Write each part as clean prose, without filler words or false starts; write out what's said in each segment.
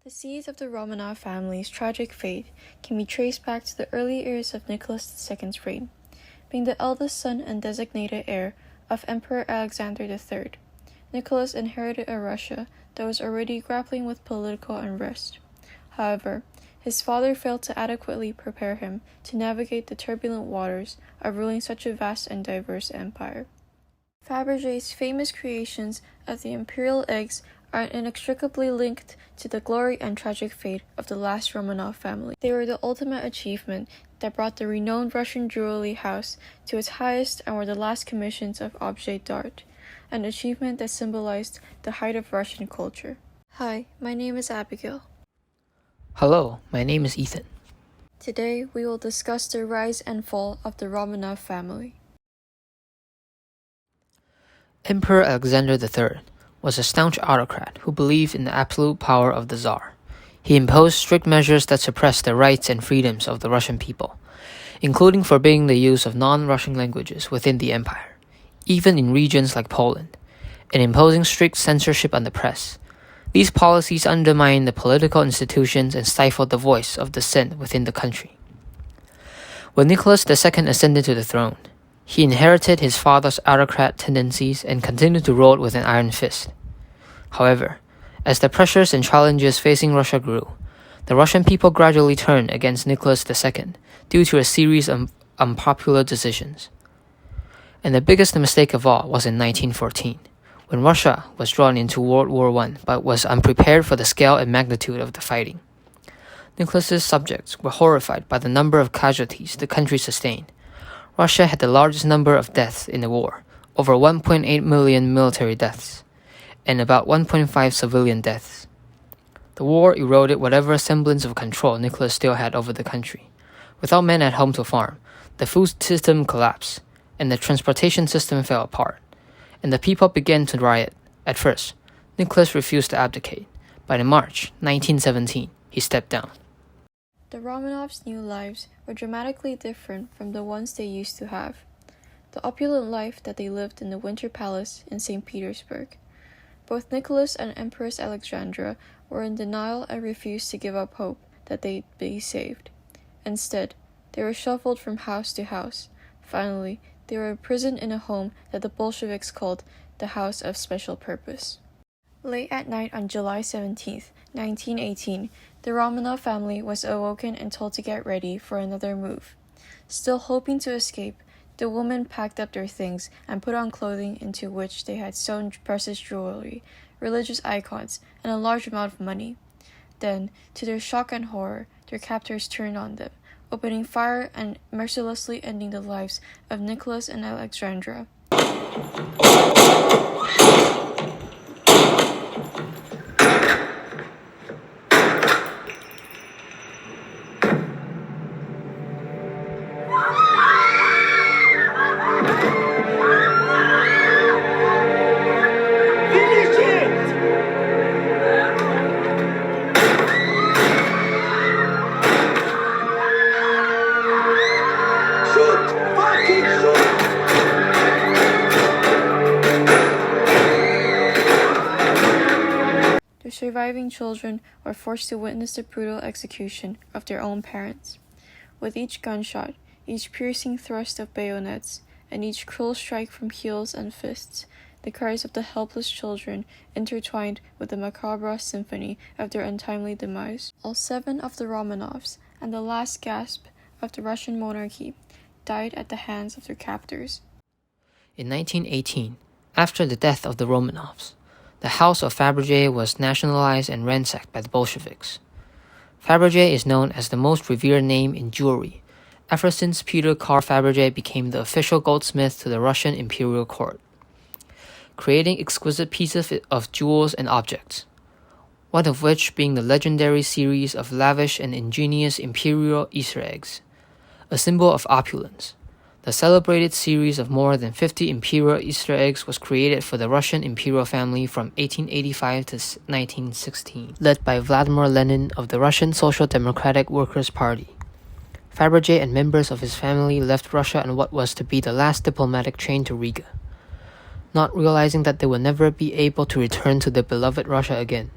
The seeds of the Romanov family's tragic fate can be traced back to the early years of Nicholas II's reign. Being the eldest son and designated heir of Emperor Alexander III, Nicholas inherited a Russia that was already grappling with political unrest. However, his father failed to adequately prepare him to navigate the turbulent waters of ruling such a vast and diverse empire. Fabergé's famous creations of the imperial eggs are inextricably linked to the glory and tragic fate of the last Romanov family. They were the ultimate achievement that brought the renowned Russian jewelry house to its highest and were the last commissions of objet d'art, an achievement that symbolized the height of Russian culture. Hi, my name is Abigail. Hello, my name is Ethan. Today we will discuss the rise and fall of the Romanov family. Emperor Alexander III was a staunch autocrat who believed in the absolute power of the Tsar. He imposed strict measures that suppressed the rights and freedoms of the Russian people, including forbidding the use of non-Russian languages within the empire, even in regions like Poland, and imposing strict censorship on the press. These policies undermined the political institutions and stifled the voice of dissent within the country. When Nicholas II ascended to the throne, he inherited his father's autocrat tendencies and continued to rule with an iron fist. However, as the pressures and challenges facing Russia grew, the Russian people gradually turned against Nicholas II due to a series of unpopular decisions. And the biggest mistake of all was in 1914, when Russia was drawn into World War I but was unprepared for the scale and magnitude of the fighting. Nicholas's subjects were horrified by the number of casualties the country sustained. Russia had the largest number of deaths in the war, over 1.8 million military deaths, and about 1.5 civilian deaths. The war eroded whatever semblance of control Nicholas still had over the country. Without men at home to farm, the food system collapsed, and the transportation system fell apart, and the people began to riot. At first, Nicholas refused to abdicate, but in March 1917, he stepped down. The Romanovs' new lives were dramatically different from the ones they used to have. The opulent life that they lived in the Winter Palace in St. Petersburg. Both Nicholas and Empress Alexandra were in denial and refused to give up hope that they'd be saved. Instead, they were shuffled from house to house. Finally, they were imprisoned in a home that the Bolsheviks called the House of Special Purpose. Late at night on July 17, 1918, the Romanov family was awoken and told to get ready for another move. Still hoping to escape, the women packed up their things and put on clothing into which they had sewn precious jewelry, religious icons, and a large amount of money. Then, to their shock and horror, their captors turned on them, opening fire and mercilessly ending the lives of Nicholas and Alexandra. The surviving children were forced to witness the brutal execution of their own parents. With each gunshot, each piercing thrust of bayonets, and each cruel strike from heels and fists, the cries of the helpless children intertwined with the macabre symphony of their untimely demise. All 7 of the Romanovs, and the last gasp of the Russian monarchy, died at the hands of their captors. In 1918, after the death of the Romanovs, the House of Fabergé was nationalized and ransacked by the Bolsheviks. Fabergé is known as the most revered name in jewelry, ever since Peter Carl Fabergé became the official goldsmith to the Russian imperial court, creating exquisite pieces of jewels and objects, one of which being the legendary series of lavish and ingenious imperial Easter eggs, a symbol of opulence. The celebrated series of more than 50 imperial Easter eggs was created for the Russian imperial family from 1885 to 1916, led by Vladimir Lenin of the Russian Social Democratic Workers' Party. Fabergé and members of his family left Russia on what was to be the last diplomatic train to Riga, not realizing that they would never be able to return to their beloved Russia again.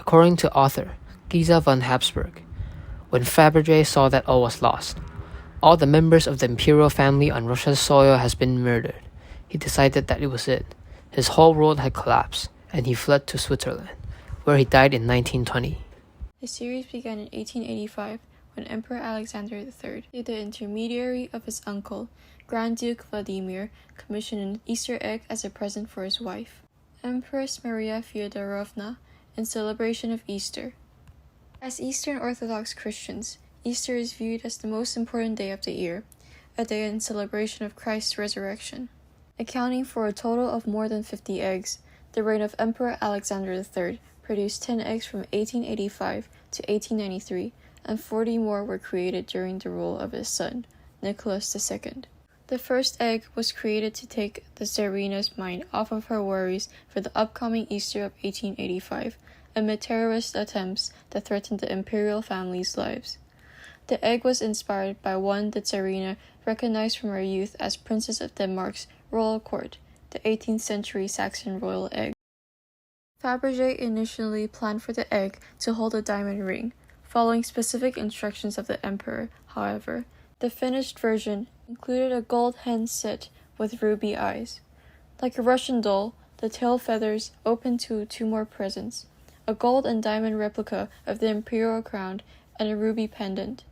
According to author Giza von Habsburg, when Fabergé saw that all was lost, all the members of the imperial family on Russia's soil has been murdered, he decided that it was it. His whole world had collapsed, and he fled to Switzerland, where he died in 1920. The series began in 1885 when Emperor Alexander III, through the intermediary of his uncle, Grand Duke Vladimir, commissioned an Easter egg as a present for his wife, Empress Maria Feodorovna, in celebration of Easter. As Eastern Orthodox Christians, Easter is viewed as the most important day of the year, a day in celebration of Christ's resurrection. Accounting for a total of more than 50 eggs, the reign of Emperor Alexander III produced 10 eggs from 1885 to 1893, and 40 more were created during the rule of his son, Nicholas II. The first egg was created to take the Tsarina's mind off of her worries for the upcoming Easter of 1885, amid terrorist attempts that threatened the imperial family's lives. The egg was inspired by one the Tsarina recognized from her youth as Princess of Denmark's royal court, the 18th century Saxon royal egg. Fabergé initially planned for the egg to hold a diamond ring, following specific instructions of the emperor. However, the finished version included a gold hen set with ruby eyes. Like a Russian doll, the tail feathers opened to two more presents, a gold and diamond replica of the imperial crown and a ruby pendant.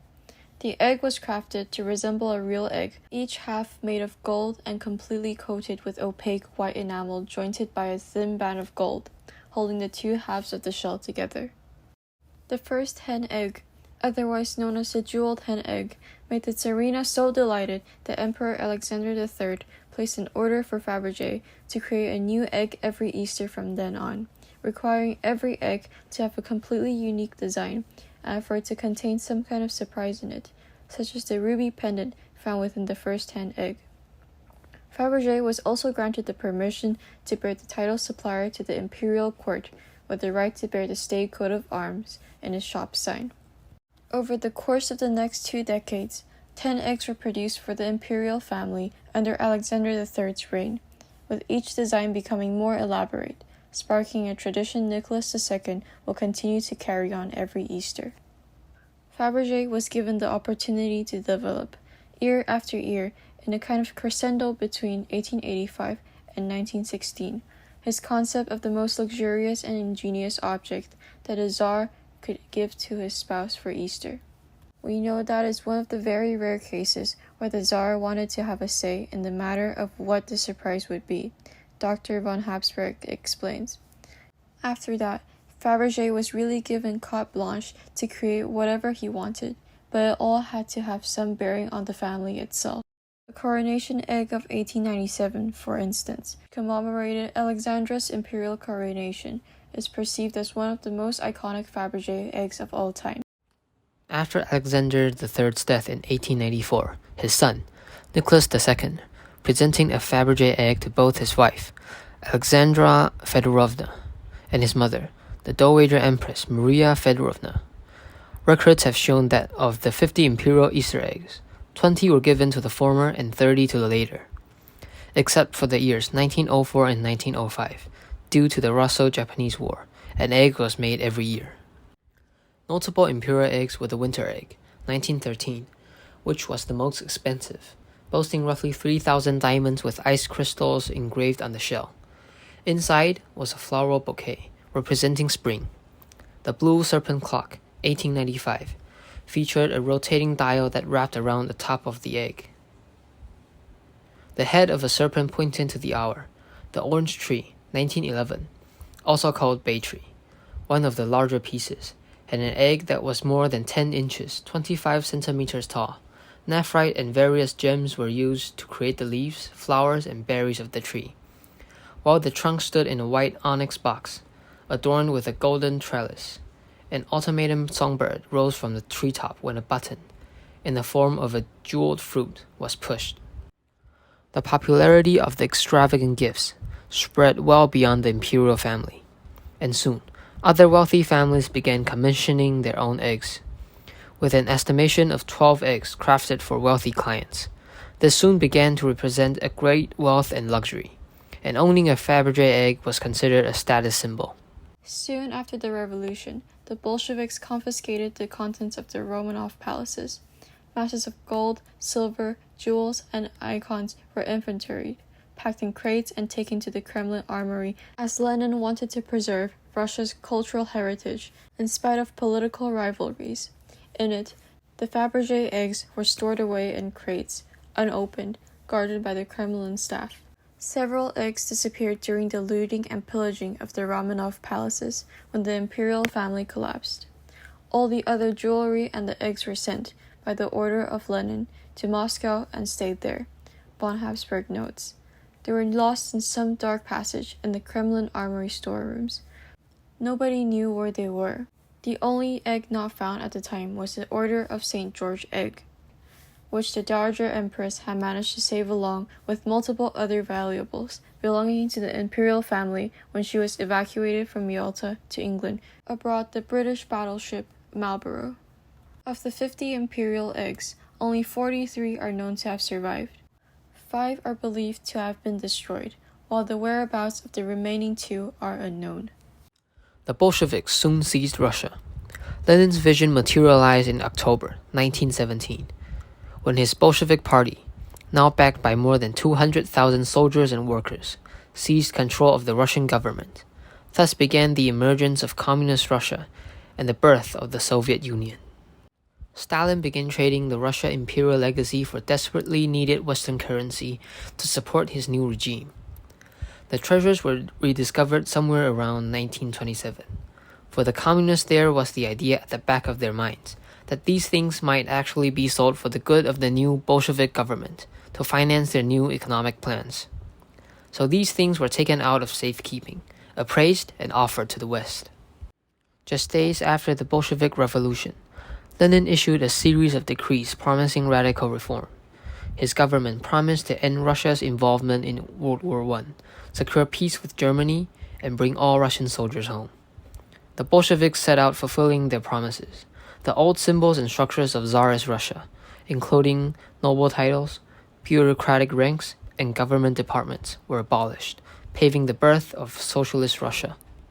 The egg was crafted to resemble a real egg, each half made of gold and completely coated with opaque white enamel jointed by a thin band of gold, holding the two halves of the shell together. The first hen egg, otherwise known as the jeweled hen egg, made the Tsarina so delighted that Emperor Alexander III placed an order for Fabergé to create a new egg every Easter from then on, requiring every egg to have a completely unique design, and for it to contain some kind of surprise in it, such as the ruby pendant found within the first hen egg. Fabergé was also granted the permission to bear the title supplier to the imperial court, with the right to bear the state coat of arms in his shop sign. Over the course of the next 2 decades, 10 eggs were produced for the imperial family under Alexander III's reign, with each design becoming more elaborate, sparking a tradition Nicholas II will continue to carry on every Easter. Fabergé was given the opportunity to develop, year after year, in a kind of crescendo between 1885 and 1916, his concept of the most luxurious and ingenious object that a Tsar could give to his spouse for Easter. We know that is one of the very rare cases where the Tsar wanted to have a say in the matter of what the surprise would be, Dr. von Habsburg explains. After that, Fabergé was really given carte blanche to create whatever he wanted, but it all had to have some bearing on the family itself. The coronation egg of 1897, for instance, commemorated Alexandra's imperial coronation, is perceived as one of the most iconic Fabergé eggs of all time. After Alexander III's death in 1894, his son, Nicholas II, presenting a Fabergé egg to both his wife, Alexandra Fedorovna, and his mother, the Dowager Empress Maria Fedorovna. Records have shown that of the 50 imperial Easter eggs, 20 were given to the former and 30 to the later, except for the years 1904 and 1905. Due to the Russo-Japanese War, an egg was made every year. Notable imperial eggs were the winter egg, 1913, which was the most expensive, boasting roughly 3,000 diamonds with ice crystals engraved on the shell. Inside was a floral bouquet, representing spring. The blue serpent clock, 1895, featured a rotating dial that wrapped around the top of the egg. The head of a serpent pointed to the hour. The orange tree, 1911, also called bay tree, one of the larger pieces, had an egg that was more than 10 inches, 25 centimeters tall. Nephrite and various gems were used to create the leaves, flowers, and berries of the tree, while the trunk stood in a white onyx box, adorned with a golden trellis. An automaton songbird rose from the treetop when a button, in the form of a jeweled fruit, was pushed. The popularity of the extravagant gifts spread well beyond the imperial family, and soon other wealthy families began commissioning their own eggs, with an estimation of 12 eggs crafted for wealthy clients. This soon began to represent a great wealth and luxury, and owning a Fabergé egg was considered a status symbol. Soon after the revolution, the Bolsheviks confiscated the contents of the Romanov palaces. Masses of gold, silver, jewels, and icons were inventoried, packed in crates and taken to the Kremlin armory, as Lenin wanted to preserve Russia's cultural heritage in spite of political rivalries. In it, the Fabergé eggs were stored away in crates, unopened, guarded by the Kremlin staff. Several eggs disappeared during the looting and pillaging of the Romanov palaces when the imperial family collapsed. All the other jewelry and the eggs were sent, by the order of Lenin, to Moscow and stayed there, von Habsburg notes. They were lost in some dark passage in the Kremlin armory storerooms. Nobody knew where they were. The only egg not found at the time was the Order of St. George egg, which the Dowager Empress had managed to save along with multiple other valuables belonging to the imperial family when she was evacuated from Yalta to England aboard the British battleship Marlborough. Of the 50 imperial eggs, only 43 are known to have survived. 5 are believed to have been destroyed, while the whereabouts of the remaining 2 are unknown. The Bolsheviks soon seized Russia. Lenin's vision materialized in October 1917, when his Bolshevik party, now backed by more than 200,000 soldiers and workers, seized control of the Russian government. Thus began the emergence of Communist Russia and the birth of the Soviet Union. Stalin began trading the Russia imperial legacy for desperately needed Western currency to support his new regime. The treasures were rediscovered somewhere around 1927. For the communists, there was the idea at the back of their minds that these things might actually be sold for the good of the new Bolshevik government to finance their new economic plans. So these things were taken out of safekeeping, appraised, and offered to the West. Just days after the Bolshevik Revolution, Lenin issued a series of decrees promising radical reform. His government promised to end Russia's involvement in World War I, secure peace with Germany, and bring all Russian soldiers home. The Bolsheviks set out fulfilling their promises. The old symbols and structures of Tsarist Russia, including noble titles, bureaucratic ranks, and government departments, were abolished, paving the birth of Socialist Russia